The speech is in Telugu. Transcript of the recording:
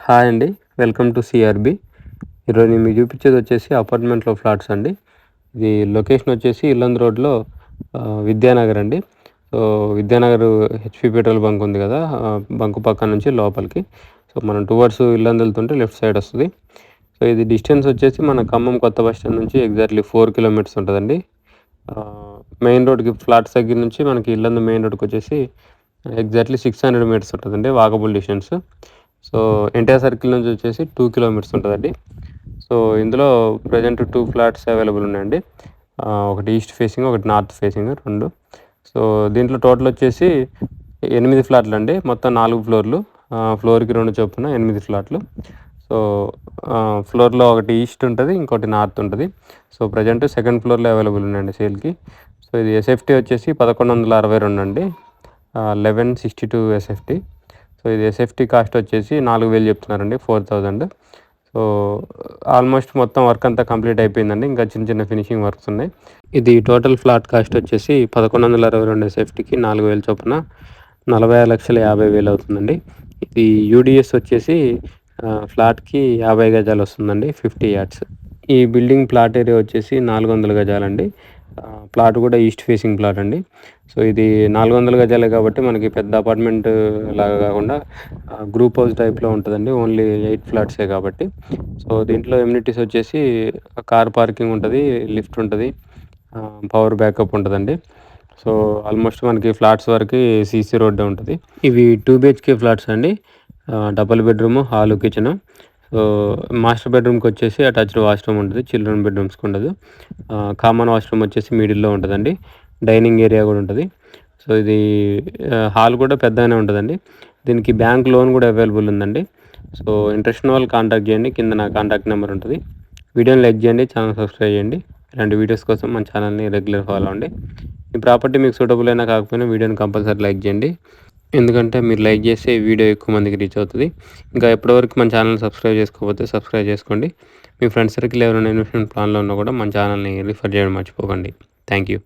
హాయ్ అండి. Welcome to CRB. ఈరోజు నేను మీకు చూపించేది వచ్చేసి అపార్ట్మెంట్‌లో ఫ్లాట్స్ అండి. ఇది లొకేషన్ వచ్చేసి ఇల్లందు రోడ్‌లో విద్యానగర్ అండి. So, Vidyanagar HP petrol bunk ఉంది కదా! బంక్ పక్కన నుంచి లోపలికి. సో, మనం టువర్డ్స్ ఇల్లందు వెళ్తుంటే లెఫ్ట్ సైడ్ వస్తది. సో, ఇది డిస్టెన్స్ వచ్చేసి మన ఖమ్మం కొత్త బస్ స్టాండ్ నుంచి ఎగ్జాక్ట్‌లీ 4 కిలోమీటర్స్ ఉంటదండి. మెయిన్ రోడ్‌కి ఫ్లాట్స్ దగ్గర నుంచి మనకి ఇల్లందు మెయిన్ రోడ్‌కొచ్చేసి ఎగ్జాక్ట్‌లీ 600 మీటర్స్ ఉంటదండి. Walkable distance. So, NTR circle నుంచి వచ్చేసి 2 కిలోమీటర్స్ ఉంటదండి. సో, ఇందులో ప్రెజెంట్ 2 ఫ్లాట్స్ అవైలబుల్ ఉన్నాయండి. ఒకటి ఈస్ట్ ఫేసింగ్, ఒకటి నార్త్ ఫేసింగ్ 2. సో, దీంట్లో టోటల్ వచ్చేసి 8 ఫ్లాట్లండి. మొత్తం 4 ఫ్లోర్‌లు. ఫ్లోర్‌కి 2 చొప్పున 8 ఫ్లాట్‌లు. సో, ఫ్లోర్‌లో ఒకటి ఈస్ట్ ఉంటది. ఇంకోటి నార్త్ ఉంటది. సో, ప్రెజెంట్ సెకండ్ ఫ్లోర్‌లో అవైలబుల్ ఉన్నాయండి సేల్‌కి. సో, ఇది ఎస్ఎఫ్టీ వచ్చేసి 1162 అండి. 1162 ఎస్ఎఫ్టీ. సో, ఇది ఎస్ఎఫ్టీ కాస్ట్ వచ్చేసి 4000 చెప్తున్నారండి. 4000. సో, ఆల్మోస్ట్ మొత్తం వర్క్ అంతా కంప్లీట్ అయిపోయిందండి. ఇంకా చిన్న చిన్న ఫినిషింగ్ వర్క్స్ ఉన్నాయి. ఇది టోటల్ ఫ్లాట్ కాస్ట్ వచ్చేసి 1162 ఎస్ఎఫ్టీకి 4000 చొప్పున 46,50,000 అవుతుందండి. ఇది యూడిఎస్ వచ్చేసి ఫ్లాట్‌కి 50 గజాలు వస్తుందండి. 50 యార్డ్స్. ఈ బిల్డింగ్ ప్లాట్ ఏరియా వచ్చేసి 400 గజాలండి. ప్లాట్ కూడా ఈస్ట్ ఫేసింగ్ ప్లాట్ అండి. సో, ఇది 400 గజాలే కాబట్టి మనకి పెద్ద అపార్ట్మెంట్ లాగా కాకుండా గ్రూప్ హౌస్ టైప్‌లో ఉంటదండి. ఓన్లీ 8 ఫ్లాట్సే కాబట్టి. సో, దీంట్లో ఎమ్యూనిటీస్ వచ్చేసి కార్ పార్కింగ్ ఉంటది, లిఫ్ట్ ఉంటది, పవర్ బ్యాకప్ ఉంటదండి. సో, ఆల్మోస్ట్ మనకి ఫ్లాట్స్ వరకి సీసీ రోడ్డే ఉంటది. ఇవి 2 బీహెచ్‌కే ఫ్లాట్స్ అండి. Double bedroom, hall, kitchen. So, master బెడ్‌రూమ్‌కొచ్చేసి అటాచ్డ్ వాష్‌రూమ్ ఉంటది. చిల్డ్రన్ బెడ్‌రూమ్స్‌కి ఉండదు. కామన్ వాష్‌రూమ్ వచ్చేసి మిడిల్‌లో ఉంటదండి. డైనింగ్ ఏరియా కూడా ఉంటది. సో, ఇది హాల్ కూడా పెద్దగానే ఉంటదండి. దీనికి బ్యాంక్ లోన్ కూడా అవైలబుల్ ఉందండి. సో, ఇంట్రెస్ట్ ఉన్న వాళ్ళు కాంటాక్ట్ చేయండి. కింద నా కాంటాక్ట్ నెంబర్ ఉంటది. వీడియోని లైక్ చేయండి. ఛానల్ సబ్స్క్రైబ్ చేయండి. ఇలాంటి వీడియోస్ కోసం మన ఛానల్‌ని రెగ్యులర్ ఫాలో అవ్వండి. ఈ ప్రాపర్టీ మీకు సూటబుల్ అయినా కాకపోయినా వీడియోని కంపల్సరీ లైక్ చేయండి. ఎందుకంటే మీరు లైక్ చేస్తే ఈ వీడియో ఎక్కువ మందికి రీచ్ అవుతది. ఇంకా ఇప్పటివరకు మన ఛానల్‌ని సబ్స్క్రైబ్ చేసుకోకపోతే సబ్స్క్రైబ్ చేసుకోండి. మీ ఫ్రెండ్స్ సర్కిల్ ఎవరైనా ఇన్వెస్ట్‌మెంట్ ప్లాన్‌లో ఉన్నా కూడా మన ఛానల్‌ని రిఫర్ చేయడం మర్చిపోకండి. Thank you.